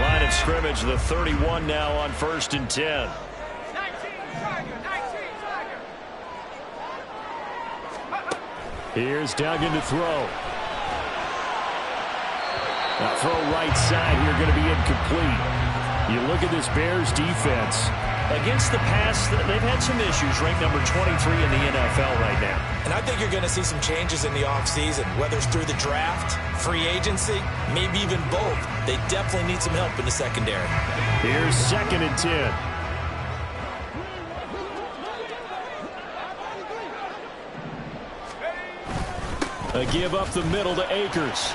Line of scrimmage, the 31 now on 1st and 10. Here's Duggan to throw. Now throw right side here, going to be incomplete. You look at this Bears defense. Against the pass, they've had some issues, ranked number 23 in the NFL right now. And I think you're going to see some changes in the offseason, whether it's through the draft, free agency, maybe even both. They definitely need some help in the secondary. Here's 2nd and 10. A give up the middle to Akers.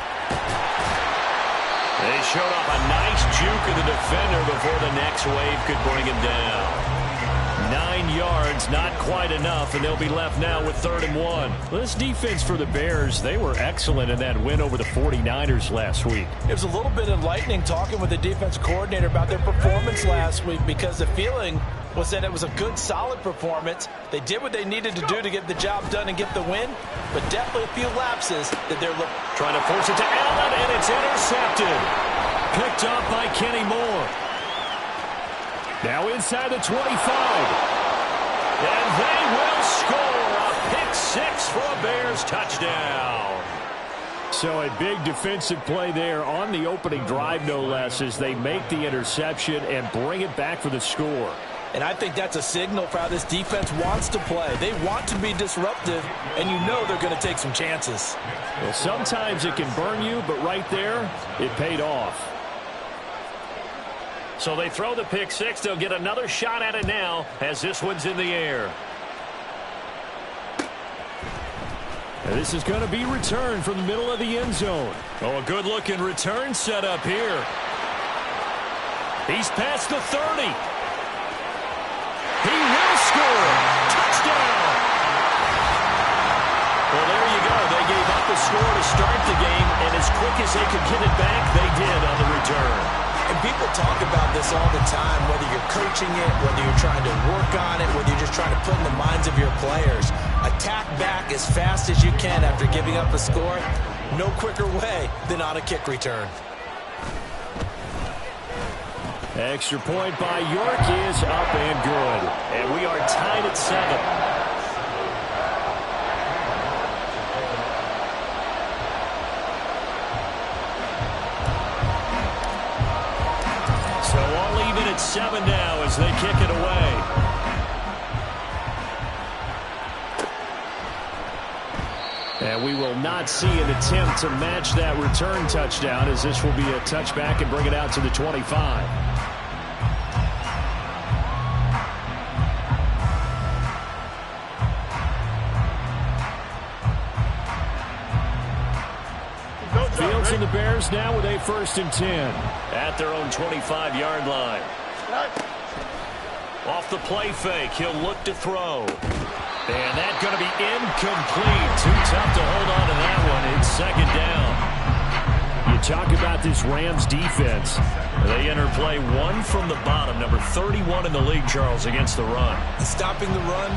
They showed off a nice juke of the defender before the next wave could bring him down. 9 yards, not quite enough, and they'll be left now with 3rd and 1. This defense for the Bears, they were excellent in that win over the 49ers last week. It was a little bit enlightening talking with the defense coordinator about their performance last week, because the feeling was that it was a good, solid performance. They did what they needed to do to get the job done and get the win, but definitely a few lapses that they're looking. Trying to force it to Allen, and it's intercepted. Picked up by Kenny Moore. Now inside the 25. And they will score a pick 6 for a Bears touchdown. So a big defensive play there on the opening drive, no less, as they make the interception and bring it back for the score. And I think that's a signal for how this defense wants to play. They want to be disruptive, and you know they're going to take some chances. Well, sometimes it can burn you, but right there, it paid off. So they throw the pick 6. They'll get another shot at it now as this one's in the air. And this is going to be returned from the middle of the end zone. Oh, a good-looking return set up here. He's past the 30. He will score. Touchdown. Well, there you go. They gave up the score to start the game, and as quick as they could get it back, they did on the return. And people talk about this all the time, whether you're coaching it, whether you're trying to work on it, whether you're just trying to put in the minds of your players. Attack back as fast as you can after giving up a score. No quicker way than on a kick return. Extra point by York is up and good. And we are tied at 7. So all even at 7 now as they kick it away. And we will not see an attempt to match that return touchdown, as this will be a touchback and bring it out to the 25. Fields and the Bears now with a 1st and 10 at their own 25-yard line. Off the play fake, he'll look to throw. And that's going to be incomplete. Too tough to hold on to that one. It's 2nd down. You talk about this Rams defense. They enter play 1 from the bottom, number 31 in the league, Charles, against the run. And stopping the run,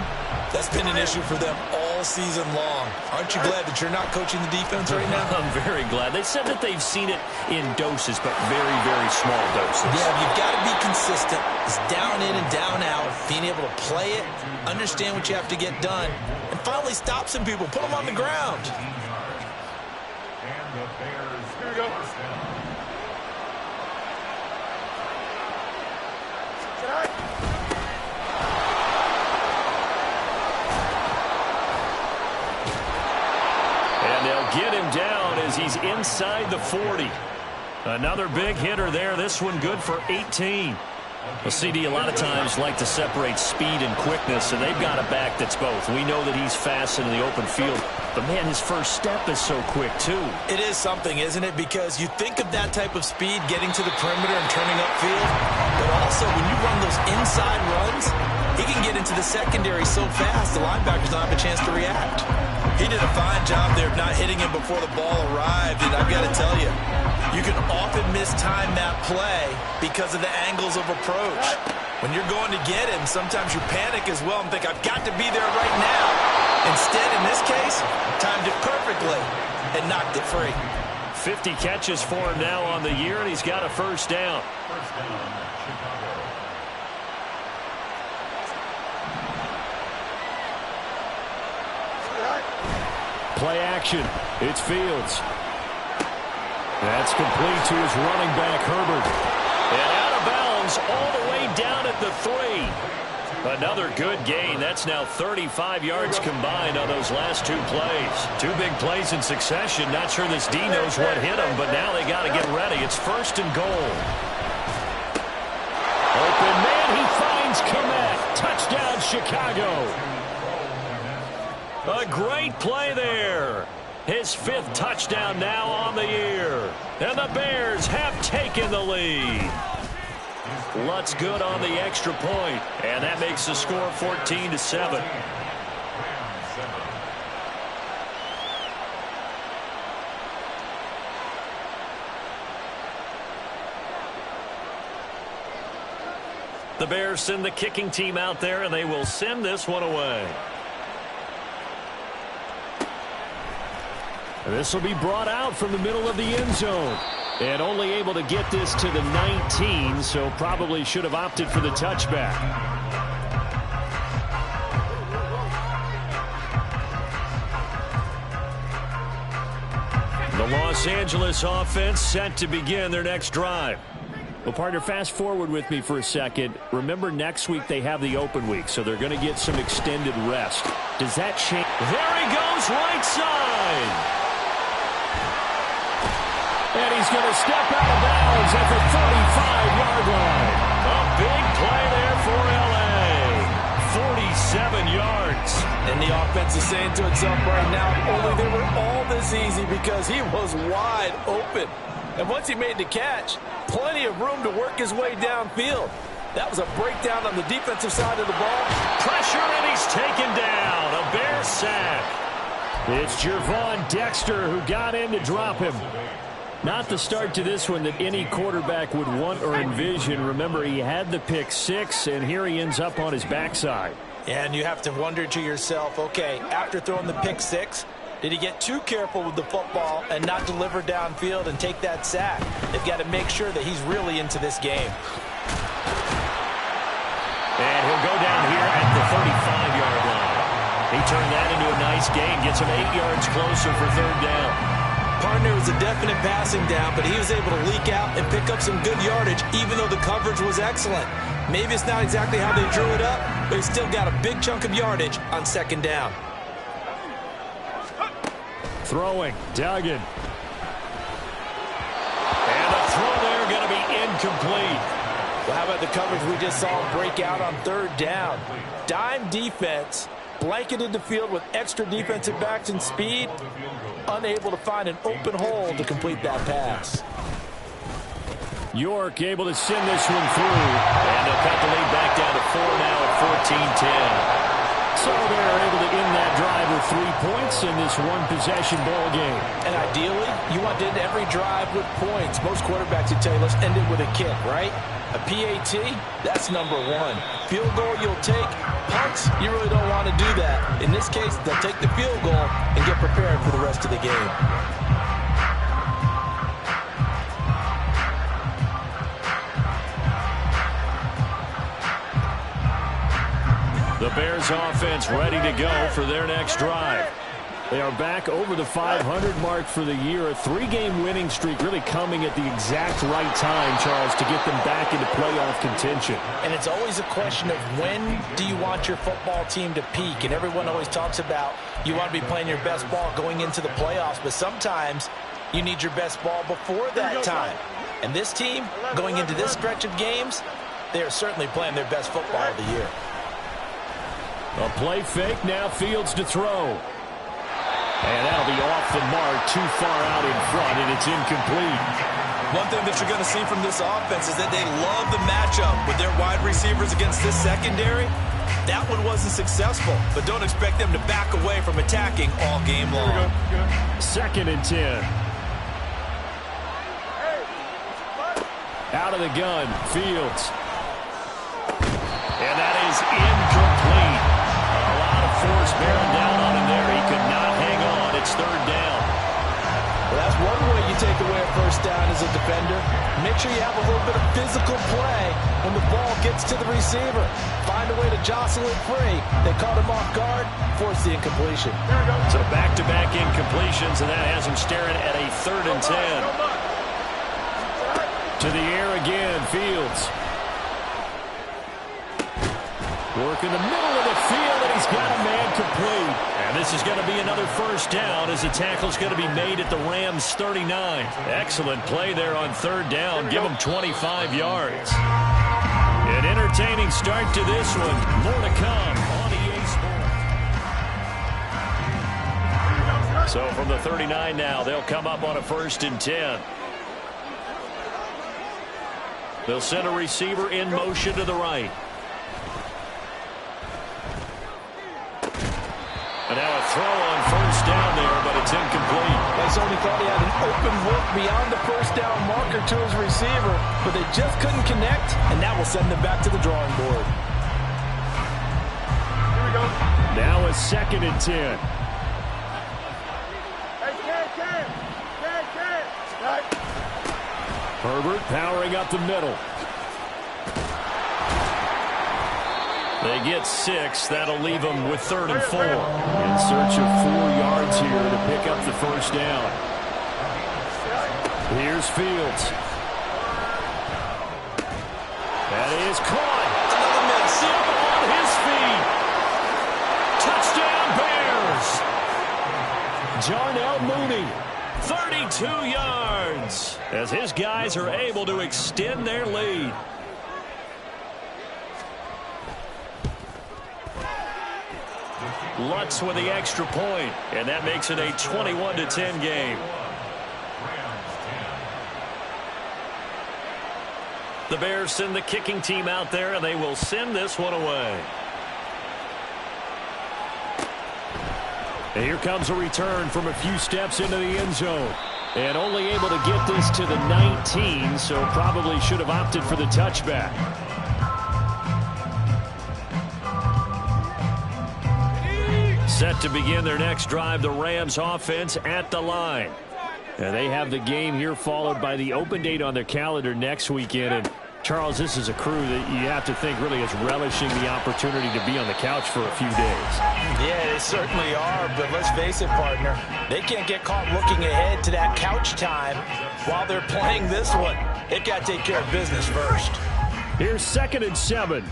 that's been an issue for them all season long. Aren't you glad that you're not coaching the defense right now? I'm very glad. They said that they've seen it in doses, but very, very small doses. Yeah, you've got to be consistent. It's down in and down out, being able to play it, understand what you have to get done, and finally stop some people, put them on the ground. And the Bears, here we go. And they'll get him down as he's inside the 40. Another big hitter there. This one good for 18. Well, CD a lot of times like to separate speed and quickness, and they've got a back that's both. We know that he's fast in the open field, but, man, his first step is so quick, too. It is something, isn't it? Because you think of that type of speed getting to the perimeter and turning upfield, but also when you run those inside runs, he can get into the secondary so fast the linebackers don't have a chance to react. He did a fine job there of not hitting him before the ball arrived, and I've got to tell you, you can often mistime that play because of the angles of approach. When you're going to get him, sometimes you panic as well and think, I've got to be there right now. Instead, in this case, timed it perfectly and knocked it free. 50 catches for him now on the year, and he's got a first down. Play action. It's Fields. That's complete to his running back, Herbert. And out of bounds all the way down at the 3. Another good gain. That's now 35 yards combined on those last two plays. Two big plays in succession. Not sure this D knows what hit him, but now they got to get ready. It's first and goal. Open man, he finds Kmet. Touchdown, Chicago. A great play there. His 5th touchdown now on the year. And the Bears have taken the lead. Lutz good on the extra point. And that makes the score 14-7. The Bears send the kicking team out there, and they will send this one away. This will be brought out from the middle of the end zone. And only able to get this to the 19, so probably should have opted for the touchback. The Los Angeles offense set to begin their next drive. Well, partner, fast forward with me for a second. Remember, next week they have the open week, so they're going to get some extended rest. Does that change? There he goes, right side. And he's going to step out of bounds at the 35-yard line. A big play there for L.A. 47 yards. And the offense is saying to itself right now, only they were all this easy because he was wide open. And once he made the catch, plenty of room to work his way downfield. That was a breakdown on the defensive side of the ball. Pressure, and he's taken down. A Bear sack. It's Gervon Dexter who got in to drop him. Not the start to this one that any quarterback would want or envision. Remember, he had the pick 6, and here he ends up on his backside. And you have to wonder to yourself, okay, after throwing the pick 6, did he get too careful with the football and not deliver downfield and take that sack? They've got to make sure that he's really into this game. And he'll go down here at the 35-yard line. He turned that into a nice gain, gets him 8 yards closer for third down. Partner was a definite passing down, but he was able to leak out and pick up some good yardage, even though the coverage was excellent. Maybe it's not exactly how they drew it up, but he still got a big chunk of yardage on second down. Throwing, Duggan. And the throw there going to be incomplete. Well, how about the coverage we just saw break out on third down? Dime defense, blanketed the field with extra defensive backs and speed, unable to find an open hole to complete that pass. York able to send this one through. And they'll cut the lead back down to 4 now at 14-10. So they're able to end that drive with 3 points in this one-possession ball game. And ideally, you want to end every drive with points. Most quarterbacks would tell you, let's end it with a kick, right? A PAT, that's number 1. Field goal you'll take. Punts, you really don't want to do that. In this case, they'll take the field goal and get prepared for the rest of the game. The Bears offense ready to go for their next drive. They are back over the 500 mark for the year. A 3-game winning streak really coming at the exact right time, Charles, to get them back into playoff contention. And it's always a question of when do you want your football team to peak? And everyone always talks about you want to be playing your best ball going into the playoffs, but sometimes you need your best ball before that time. And this team, going into this stretch of games, they are certainly playing their best football of the year. A play fake, now Fields to throw. And that'll be off the mark, too far out in front, and it's incomplete. One thing that you're going to see from this offense is that they love the matchup with their wide receivers against this secondary. That one wasn't successful, but don't expect them to back away from attacking all game long. 2nd and 10. Out of the gun, Fields. And that is incomplete. A lot of force bearing down on him there. He could not hang on. It's third down. Well, that That's one way you take away a first down as a defender. Make sure you have a little bit of physical play when the ball gets to the receiver. Find a way to jostle it free. They caught him off guard, forced the incompletion. So back-to-back incompletions, and that has him staring at a 3rd and 10. To the air again, Fields. Working the middle of the field, and he's got a man complete. And this is going to be another first down as the tackle's going to be made at the Rams' 39. Excellent play there on 3rd down. Give him 25 yards. An entertaining start to this one. More to come on EA Sports. So from the 39 now, they'll come up on a 1st and 10. They'll send a receiver in motion to the right. And now a throw on 1st down there, but it's incomplete. They certainly thought he had an open look beyond the 1st down marker to his receiver, but they just couldn't connect, and that will send them back to the drawing board. Here we go. Now a 2nd and 10. Hey, Ken. Right. Herbert powering up the middle. They get 6. That'll leave them with 3rd and 4. In search of 4 yards here to pick up the first down. Here's Fields. That is caught. Another miss. Up on his feet. Touchdown Bears. 32 yards. As his guys are able to extend their lead. Lutz with the extra point, and that makes it a 21-10 game. The Bears send the kicking team out there, and they will send this one away. And here comes a return from a few steps into the end zone. And only able to get this to the 19, so probably should have opted for the touchback. Set to begin their next drive, the Rams offense at the line. And they have the game here followed by the open date on their calendar next weekend. And Charles, this is a crew that you have to think really is relishing the opportunity to be on the couch for a few days. Yeah, they certainly are, but let's face it, partner. They can't get caught looking ahead to that couch time while they're playing this one. They got to take care of business first. Here's 2nd and 7.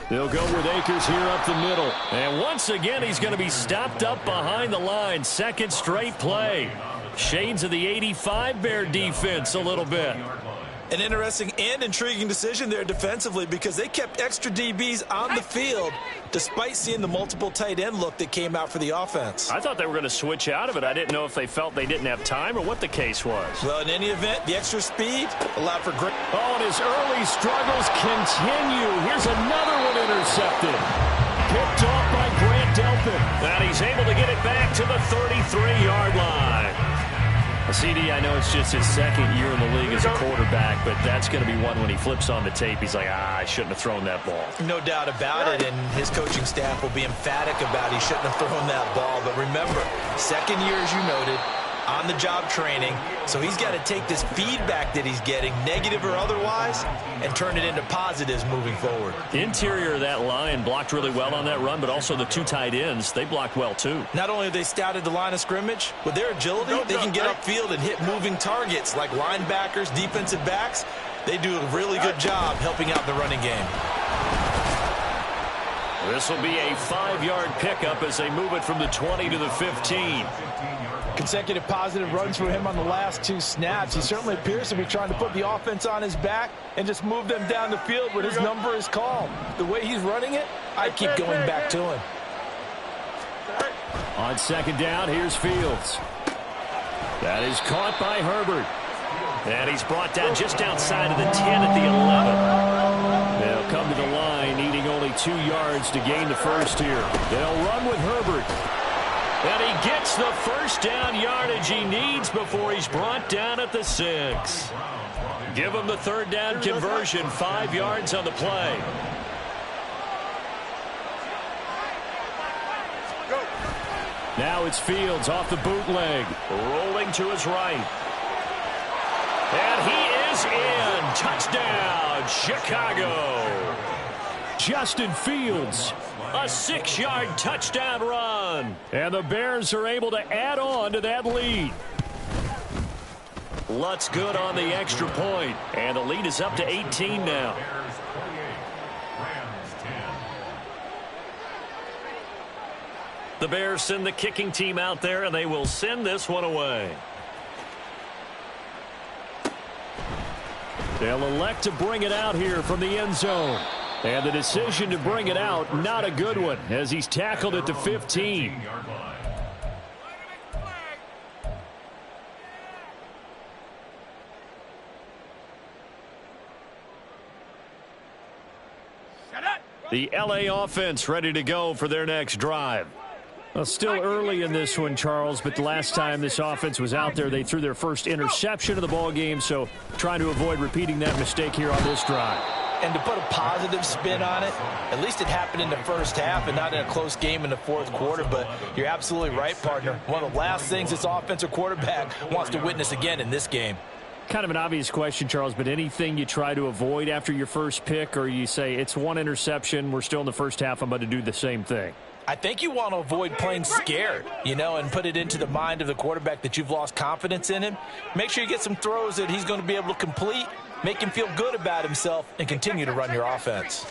They'll go with Akers here up the middle. And once again, he's going to be stopped up behind the line. 2nd straight play. Shades of the 85 Bear defense a little bit. An interesting and intriguing decision there defensively because they kept extra DBs on the field despite seeing the multiple tight end look that came out for the offense. I thought they were going to switch out of it. I didn't know if they felt they didn't have time or what the case was. Well, in any event, the extra speed allowed for great. Oh, and his early struggles continue. Here's another one intercepted. Picked off by Grant Delpit. And he's able to get it back to the 33-yard line. CD, I know it's just his 2nd year in the league as a quarterback, but that's going to be one when he flips on the tape. He's like, I shouldn't have thrown that ball. No doubt about it, and his coaching staff will be emphatic about he shouldn't have thrown that ball. But remember, 2nd year, as you noted, on-the-job training, so he's got to take this feedback that he's getting, negative or otherwise, and turn it into positives moving forward. Interior of that line blocked really well on that run, but also the 2 tight ends, they blocked well too. Not only have they scouted the line of scrimmage, with their agility, they can get upfield and hit moving targets like linebackers, defensive backs. They do a really good job helping out the running game. This will be a 5-yard pickup as they move it from the 20 to the 15. Consecutive positive runs for him on the last 2 snaps. He certainly appears to be trying to put the offense on his back and just move them down the field when his number is called. The way he's running it, I keep going back to him. On 2nd down, here's Fields. That is caught by Herbert. And he's brought down just outside of the 10 at the 11. They'll come to the line, needing only 2 yards to gain the first here. They'll run with Herbert. And he gets the first down yardage he needs before he's brought down at the 6. Give him the 3rd down conversion, 5 yards on the play. Now it's Fields off the bootleg. Rolling to his right. And he is in. Touchdown, Chicago. Justin Fields, a 6-yard touchdown run. And the Bears are able to add on to that lead. Lutz good on the extra point. And the lead is up to 18 now. The Bears send the kicking team out there, and they will send this one away. They'll elect to bring it out here from the end zone. And the decision to bring it out, not a good one, as he's tackled at the 15. The LA offense ready to go for their next drive. Well, still early in this one, Charles, but the last time this offense was out there, they threw their first interception of the ball game, so trying to avoid repeating that mistake here on this drive. And to put a positive spin on it, at least it happened in the first half and not in a close game in the fourth quarter. But you're absolutely right, partner. One of the last things this offensive quarterback wants to witness again in this game. Kind of an obvious question, Charles, but anything you try to avoid after your first pick, or you say it's one interception, we're still in the first half, I'm about to do the same thing? I think you want to avoid playing scared, and put it into the mind of the quarterback that you've lost confidence in him. Make sure you get some throws that he's going to be able to complete, make him feel good about himself, and continue to run your offense.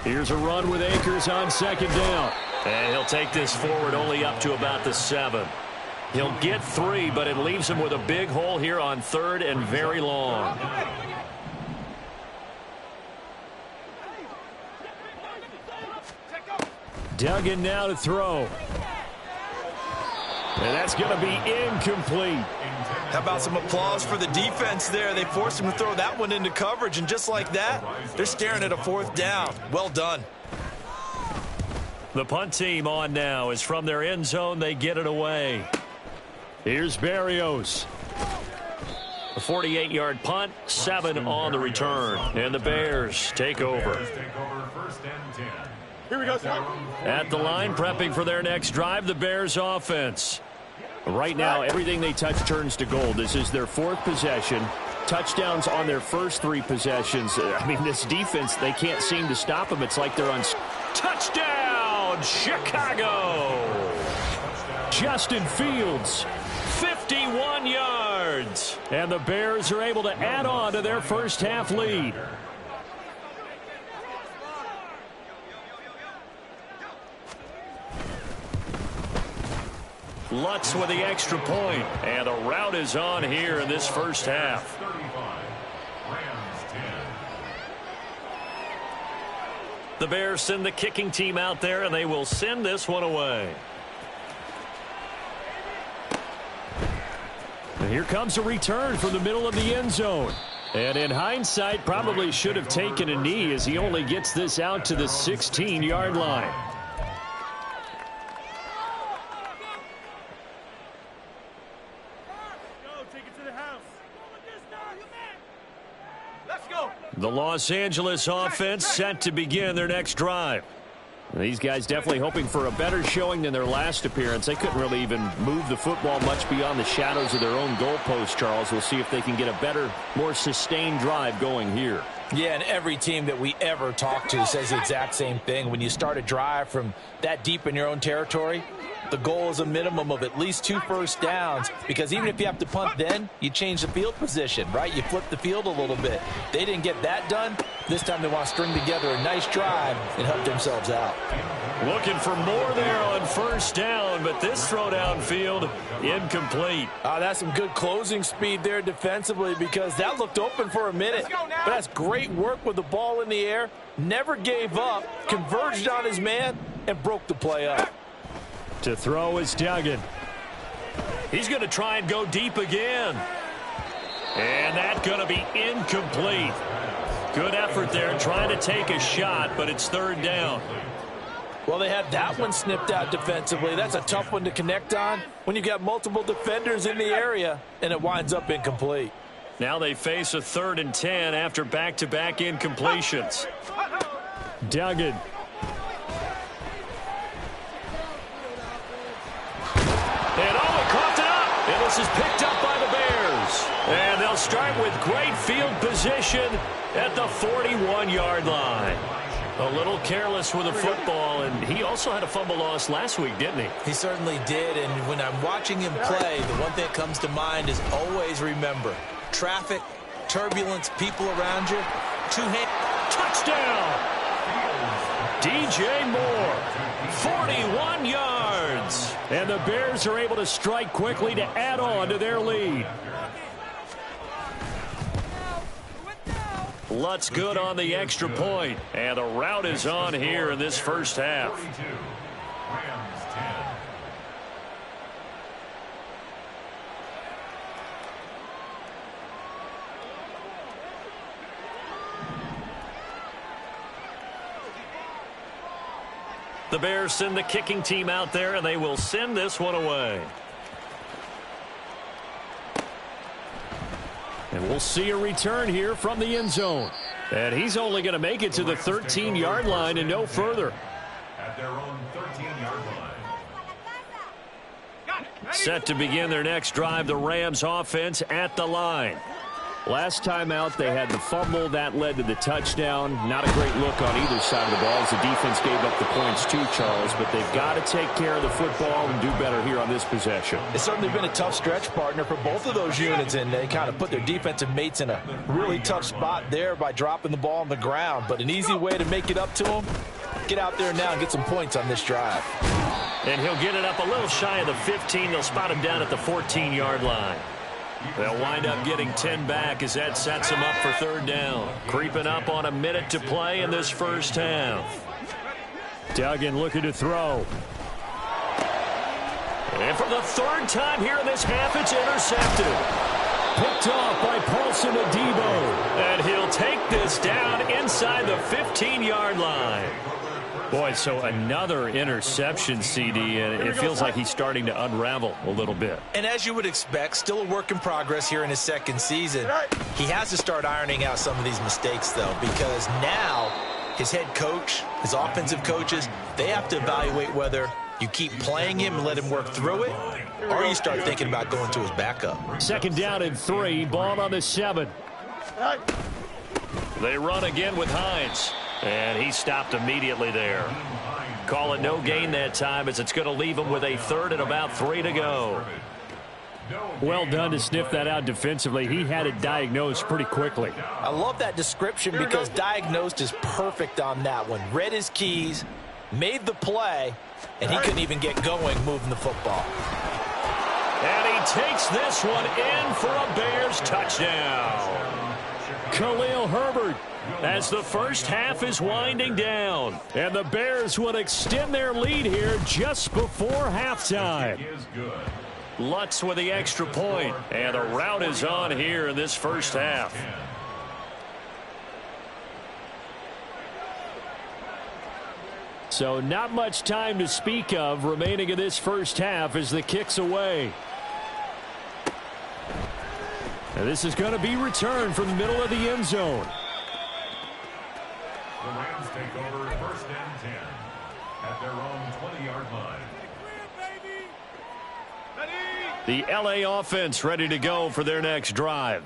Here's a run with Akers on second down. And he'll take this forward only up to about the 7. He'll get 3, but it leaves him with a big hole here on third and very long. Duggan now to throw. And that's going to be incomplete. How about some applause for the defense there? They forced him to throw that one into coverage, and just like that, they're staring at a 4th down. Well done. The punt team on now is from their end zone. They get it away. Here's Berrios. A 48-yard punt, 7 on the return. And the Bears take over. Here we go, son. At the line, prepping for their next drive, the Bears offense. Right now, everything they touch turns to gold. This is their 4th possession. Touchdowns on their first 3 possessions. I mean, this defense, they can't seem to stop them. It's like they're on... Touchdown, Chicago! Justin Fields, 51 yards. And the Bears are able to add on to their first half lead. Lutz with the extra point, and the route is on here in this first half. The Bears send the kicking team out there, and they will send this one away. And here comes a return from the middle of the end zone. And in hindsight, probably should have taken a knee as he only gets this out to the 16-yard line. The Los Angeles offense set to begin their next drive. These guys definitely hoping for a better showing than their last appearance. They couldn't really even move the football much beyond the shadows of their own goalpost, Charles. We'll see if they can get a better, more sustained drive going here. Yeah, and every team that we ever talk to says the exact same thing. When you start a drive from that deep in your own territory, the goal is a minimum of at least 2 first downs, because even if you have to punt then, you change the field position, right? You flip the field a little bit. They didn't get that done. This time they want to string together a nice drive and help themselves out. Looking for more there on first down, but this throw downfield, incomplete. That's some good closing speed there defensively, because that looked open for a minute. But that's great work with the ball in the air. Never gave up, converged on his man, and broke the play up. To throw is Duggan. He's going to try and go deep again. And that's going to be incomplete. Good effort there trying to take a shot, but it's 3rd down. Well, they had that one snipped out defensively. That's a tough one to connect on when you got multiple defenders in the area, and it winds up incomplete. Now they face a 3rd and 10 after back-to-back incompletions. Duggan. is picked up by the Bears. And they'll start with great field position at the 41-yard line. A little careless with the football, and he also had a fumble loss last week, didn't he? He certainly did, and when I'm watching him play, the one thing that comes to mind is always remember, traffic, turbulence, people around you, two-hand. Touchdown! DJ Moore, 41 yards. And the Bears are able to strike quickly to add on to their lead. Lutz good on the extra point, and the route is on here in this first half. The Bears send the kicking team out there, and they will send this one away. And we'll see a return here from the end zone. And he's only going to make it to the 13-yard line and no further. At their own 13-yard line. Set to begin their next drive, the Rams offense at the line. Last time out, they had the fumble. That led to the touchdown. Not a great look on either side of the ball as the defense gave up the points too, Charles. But they've got to take care of the football and do better here on this possession. It's certainly been a tough stretch, partner, for both of those units, and they kind of put their defensive mates in a really tough spot there by dropping the ball on the ground. But an easy way to make it up to them, get out there now and get some points on this drive. And he'll get it up a little shy of the 15. They'll spot him down at the 14-yard line. They'll wind up getting 10 back as that sets them up for third down. Creeping up on a minute to play in this first half. Duggan looking to throw. And for the third time here in this half, it's intercepted. Picked off by Paulson Adebo. And he'll take this down inside the 15-yard line. Boy, so another interception, CD, and it feels like he's starting to unravel a little bit. And as you would expect, still a work in progress here in his second season. He has to start ironing out some of these mistakes, though, because now his head coach, his offensive coaches, they have to evaluate whether you keep playing him and let him work through it, or you start thinking about going to his backup. Second down and 3, ball on the 7. They run again with Hines. And he stopped immediately there. Call it no gain that time as it's going to leave him with a third and about 3 to go. Well done to sniff that out defensively. He had it diagnosed pretty quickly. I love that description because diagnosed is perfect on that one. Read his keys, made the play, and he couldn't even get going moving the football. And he takes this one in for a Bears touchdown. Khalil Herbert, as the first half is winding down. And the Bears would extend their lead here just before halftime. Lutz with the extra point. And the route is on here in this first half. So not much time to speak of remaining in this first half as the kick's away. And this is going to be returned from the middle of the end zone. The Rams take over first and 10 at their own 20-yard line. The LA offense ready to go for their next drive.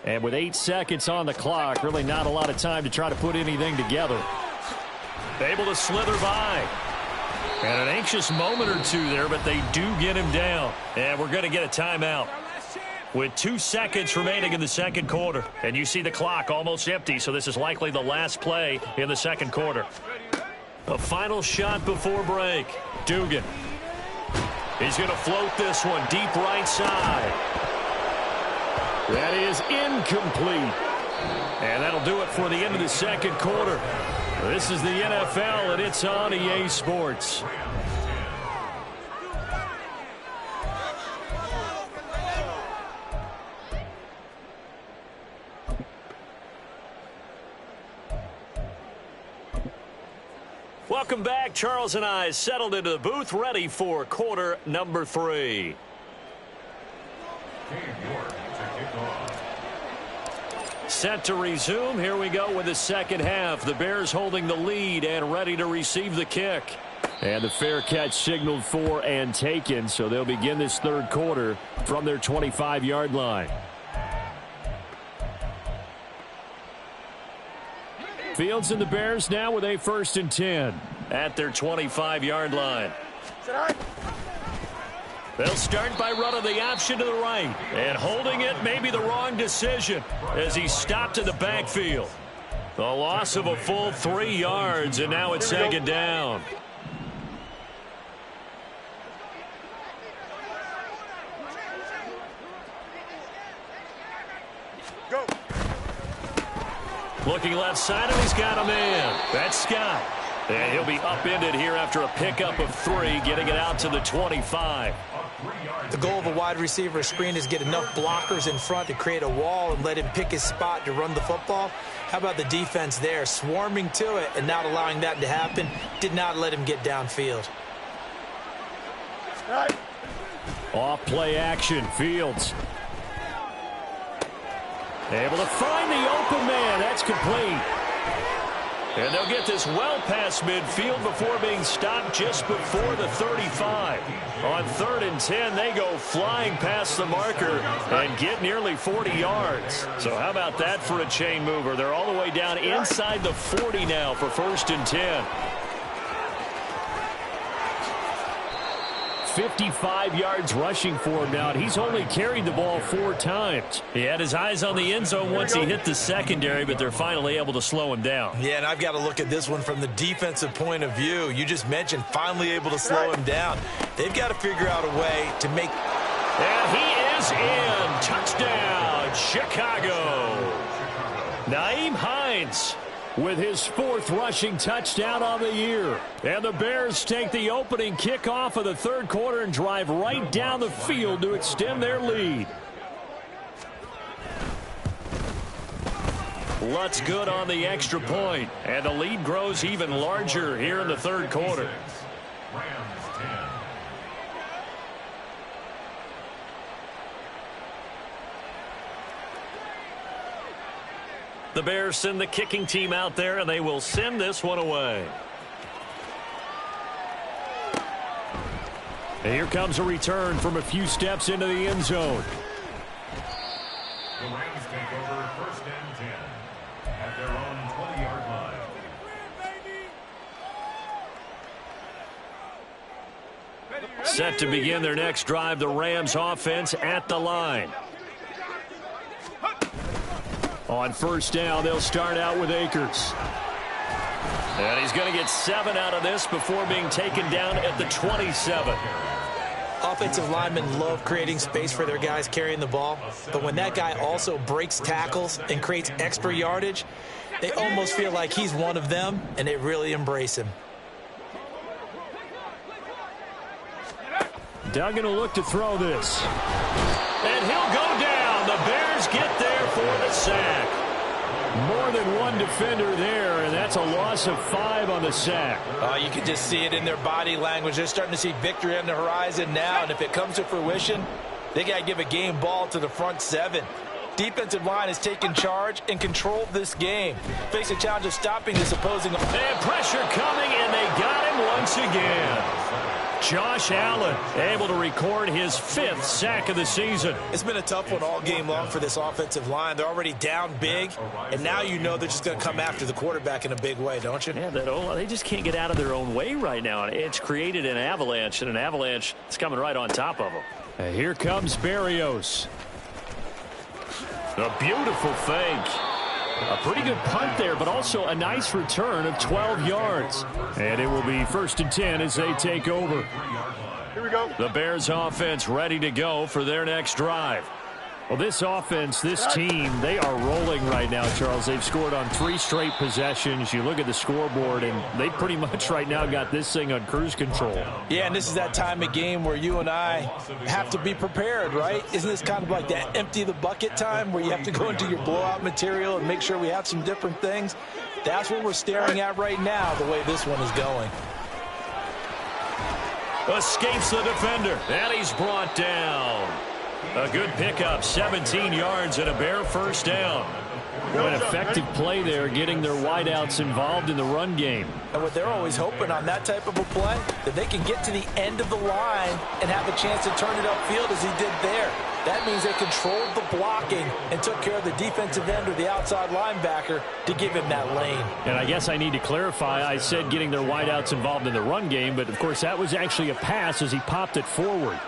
And with 8 seconds on the clock, really not a lot of time to try to put anything together. Able to slither by. And an anxious moment or two there, but they do get him down. And we're going to get a timeout. With 2 seconds remaining in the second quarter. And you see the clock almost empty, so this is likely the last play in the second quarter. A final shot before break. Dugan. He's going to float this one deep right side. That is incomplete. And that'll do it for the end of the second quarter. This is the NFL, and it's on EA Sports. Welcome back. Charles and I settled into the booth, ready for quarter number 3. Set to resume. Here we go with the second half. The Bears holding the lead and ready to receive the kick. And the fair catch signaled for and taken, so they'll begin this third quarter from their 25-yard line. Fields and the Bears now with a 1st and 10 at their 25-yard line. They'll start by running the option to the right. And holding it may be the wrong decision as he stopped in the backfield. The loss of a full 3 yards, and now it's 2nd down. Go. Looking left side, and he's got a man. That's Scott. And he'll be upended here after a pickup of 3, getting it out to the 25. The goal of a wide receiver screen is get enough blockers in front to create a wall and let him pick his spot to run the football. How about the defense there, swarming to it and not allowing that to happen? Did not let him get downfield. Off play action, Fields. Able to find the open man. That's complete. And they'll get this well past midfield before being stopped just before the 35. On 3rd and 10, they go flying past the marker and get nearly 40 yards. So how about that for a chain mover? They're all the way down inside the 40 now for 1st and 10. 55 yards rushing for him now, and he's only carried the ball 4 times. He had his eyes on the end zone once he hit the secondary, but they're finally able to slow him down. Yeah, and I've got to look at this one from the defensive point of view. You just mentioned finally able to slow him down. They've got to figure out a way to make... And he is in. Touchdown, Chicago. Nyheim Hines with his 4th rushing touchdown on the year. And the Bears take the opening kickoff of the 3rd quarter and drive right down the field to extend their lead. Lutz good on the extra point, and the lead grows even larger here in the 3rd quarter. The Bears send the kicking team out there, and they will send this one away. And here comes a return from a few steps into the end zone. The Rams take over 1st and 10 at their own 20-yard line. Set to begin their next drive, the Rams offense at the line. On 1st down, they'll start out with Akers. And he's going to get 7 out of this before being taken down at the 27. Offensive linemen love creating space for their guys carrying the ball, but when that guy also breaks tackles and creates extra yardage, they almost feel like he's one of them, and they really embrace him. Duggan will look to throw this. And he'll go down. The Bears get there for the sack. More than one defender there, and that's a loss of 5 on the sack. You can just see it in their body language. They're starting to see victory on the horizon now, and if it comes to fruition, they got to give a game ball to the front 7. Defensive line has taken charge and controlled this game. Face a challenge of stopping this opposing. And pressure coming, and they got him once again. Josh Allen able to record his 5th sack of the season. It's been a tough one all game long for this offensive line. They're already down big, and now you know they're just going to come after the quarterback in a big way, don't you? Yeah, they just can't get out of their own way right now. It's created an avalanche, and an avalanche is coming right on top of them. And here comes Berrios. A beautiful fake. A pretty good punt there, but also a nice return of 12 yards. And it will be 1st and 10 as they take over. Here we go. The Bears offense ready to go for their next drive. Well, this offense, this team, they are rolling right now, Charles. They've scored on 3 straight possessions. You look at the scoreboard, and they pretty much right now got this thing on cruise control. Yeah, and this is that time of game where you and I have to be prepared, right? Isn't this kind of like that empty the bucket time where you have to go into your blowout material and make sure we have some different things? That's what we're staring at right now, the way this one is going. Escapes the defender, and he's brought down. A good pickup, 17 yards and a Bear first down. An effective play there, getting their wideouts involved in the run game. And what they're always hoping on that type of a play, that they can get to the end of the line and have a chance to turn it upfield as he did there. That means they controlled the blocking and took care of the defensive end or the outside linebacker to give him that lane. And I guess I need to clarify, I said getting their wideouts involved in the run game, but of course that was actually a pass as he popped it forward.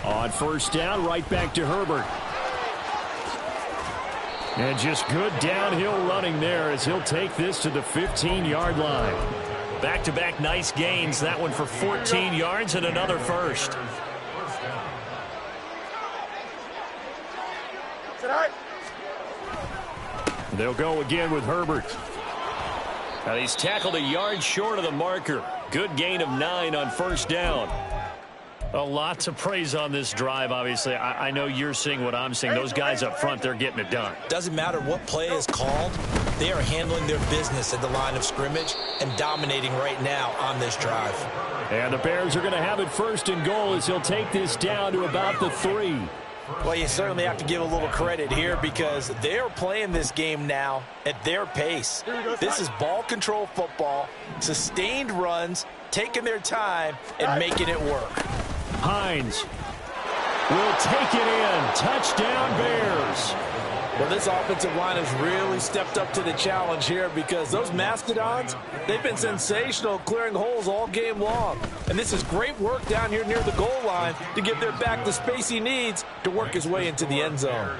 On first down, right back to Herbert. And just good downhill running there as he'll take this to the 15-yard line. Back-to-back nice gains. That one for 14 yards and another first. They'll go again with Herbert. Now he's tackled a yard short of the marker. Good gain of 9 on first down. A lot to praise on this drive, obviously. I know you're seeing what I'm seeing. Those guys up front, they're getting it done. Doesn't matter what play is called. They are handling their business at the line of scrimmage and dominating right now on this drive. And the Bears are going to have it first and goal as he'll take this down to about the 3. Well, you certainly have to give a little credit here because they're playing this game now at their pace. This is ball control football, sustained runs, taking their time, and making it work. Hines will take it in. Touchdown, Bears. Well, this offensive line has really stepped up to the challenge here because those Mastodons, they've been sensational clearing holes all game long. And this is great work down here near the goal line to give their back the space he needs to work his way into the end zone.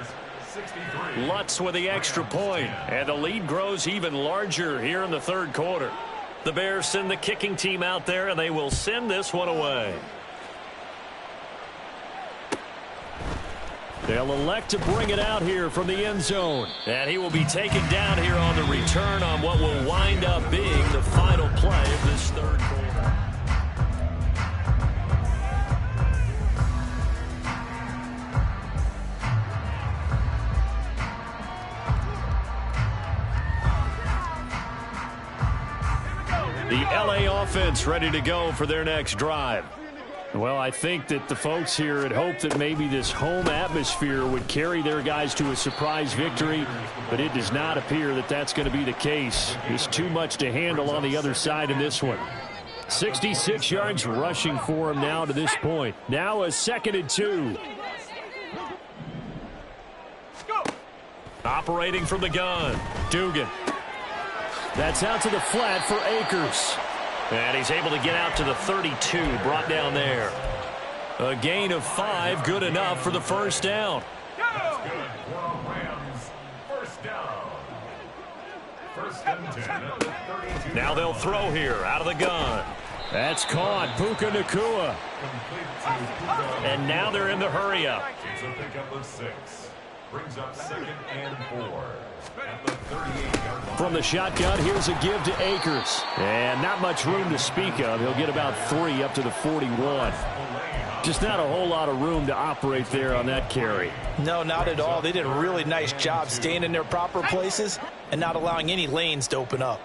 Lutz with the extra point, and the lead grows even larger here in the third quarter. The Bears send the kicking team out there, and they will send this one away. They'll elect to bring it out here from the end zone. And he will be taken down here on the return on what will wind up being the final play of this third quarter. The LA offense ready to go for their next drive. Well, I think that the folks here had hoped that maybe this home atmosphere would carry their guys to a surprise victory, but it does not appear that that's going to be the case. There's too much to handle on the other side in this one. 66 yards rushing for him now to this point. Now a 2nd and 2. Operating from the gun, Dugan. That's out to the flat for Akers. And he's able to get out to the 32, brought down there. A gain of 5, good enough for the first down. Now they'll throw here out of the gun. That's caught. Puka Nacua. And now they're in the hurry up. It's a pickup of 6. Brings up 2nd and 4. At the 38-yard line. From the shotgun, here's a give to Akers. And not much room to speak of. He'll get about 3 up to the 41. Just not a whole lot of room to operate there on that carry. No, not at all. They did a really nice job staying in their proper places and not allowing any lanes to open up.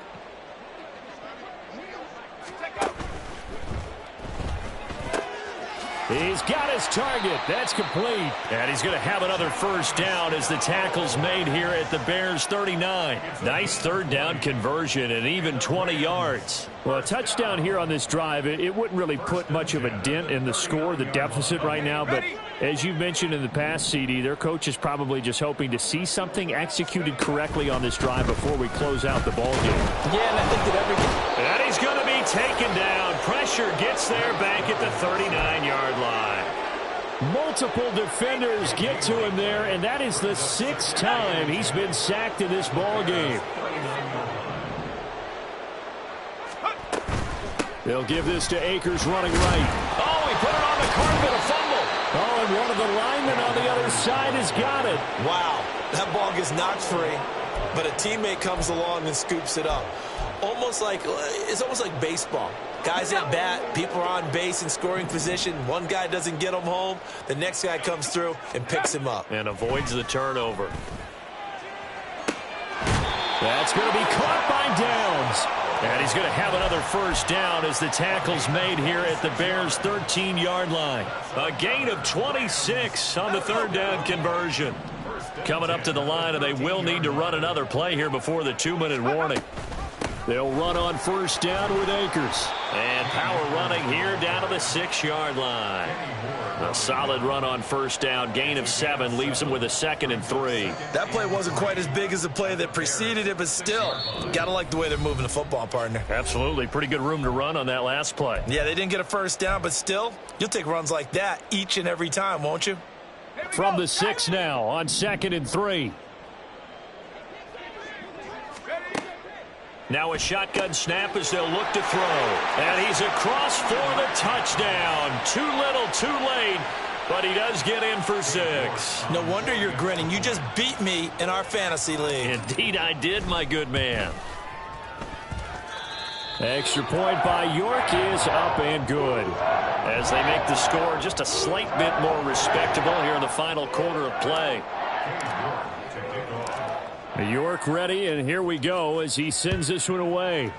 He's got his target. That's complete. And he's going to have another first down as the tackle's made here at the Bears 39. Nice third down conversion and even 20 yards. Well, a touchdown here on this drive, it wouldn't really put much of a dent in the score, the deficit right now. But as you mentioned in the past, CD, their coach is probably just hoping to see something executed correctly on this drive before we close out the ball game. Yeah, and I think that And he's going to be taken down. Pressure gets there back at the 39-yard line. Multiple defenders get to him there, and that is the 6th time he's been sacked in this ball game. They'll give this to Akers running right. Oh, he put it on the carpet, a fumble. Oh, and one of the linemen on the other side has got it. Wow, that ball gets knocked free, but a teammate comes along and scoops it up. It's almost like baseball. Guys at bat, people are on base in scoring position. One guy doesn't get him home. The next guy comes through and picks him up. And avoids the turnover. That's going to be caught by Downs. And he's going to have another first down as the tackle's made here at the Bears' 13-yard line. A gain of 26 on the third down conversion. Coming up to the line, and they will need to run another play here before the 2-minute warning. They'll run on first down with Akers. And power running here down to the 6-yard line. A solid run on first down. Gain of 7 leaves them with a 2nd and 3. That play wasn't quite as big as the play that preceded it, but still, got to like the way they're moving the football, partner. Absolutely. Pretty good room to run on that last play. Yeah, they didn't get a first down, but still, you'll take runs like that each and every time, won't you? From the 6 now on 2nd and 3. Now a shotgun snap as they'll look to throw. And he's across for the touchdown. Too little, too late, but he does get in for 6. No wonder you're grinning. You just beat me in our fantasy league. Indeed I did, my good man. Extra point by York is up and good, as they make the score just a slight bit more respectable here in the final quarter of play. York ready, and here we go as he sends this one away.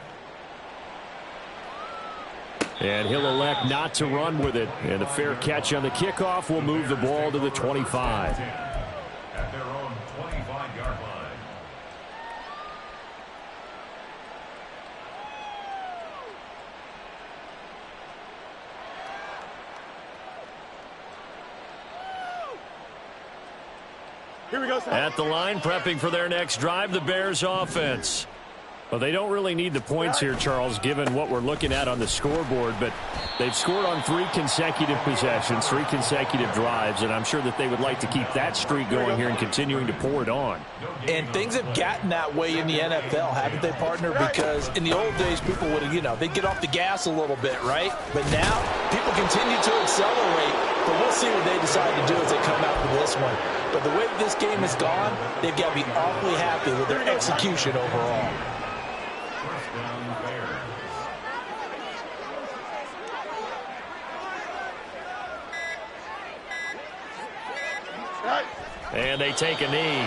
And he'll elect not to run with it. And a fair catch on the kickoff will move the ball to the 25. At their own 25-yard line. Here we go, Sam. At the line, prepping for their next drive, the Bears offense. Well, they don't really need the points here, Charles, given what we're looking at on the scoreboard, but they've scored on 3 consecutive possessions, 3 consecutive drives, and I'm sure that they would like to keep that streak going here and continuing to pour it on. And things have gotten that way in the NFL, haven't they, partner? Because in the old days, people would, they'd get off the gas a little bit, right? But now, people continue to accelerate, but we'll see what they decide to do as they come out with this one. But the way this game has gone, they've got to be awfully happy with their execution overall. First down, Bears. And they take a knee.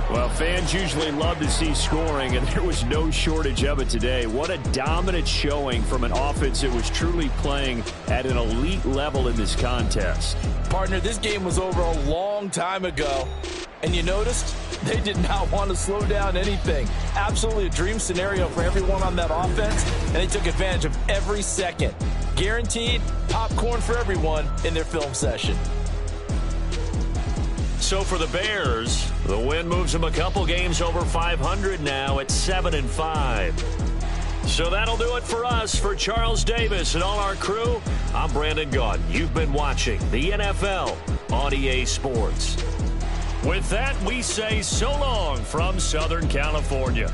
Well, fans usually love to see scoring, and there was no shortage of it today. What a dominant showing from an offense that was truly playing at an elite level in this contest. Partner, this game was over a long time ago, and you noticed they did not want to slow down anything. Absolutely a dream scenario for everyone on that offense, and they took advantage of every second. Guaranteed popcorn for everyone in their film session. So for the Bears, the win moves them a couple games over 500 now at 7-5. So that'll do it for us. For Charles Davis and all our crew, I'm Brandon Gaudin. You've been watching the NFL on EA Sports. With that, we say so long from Southern California.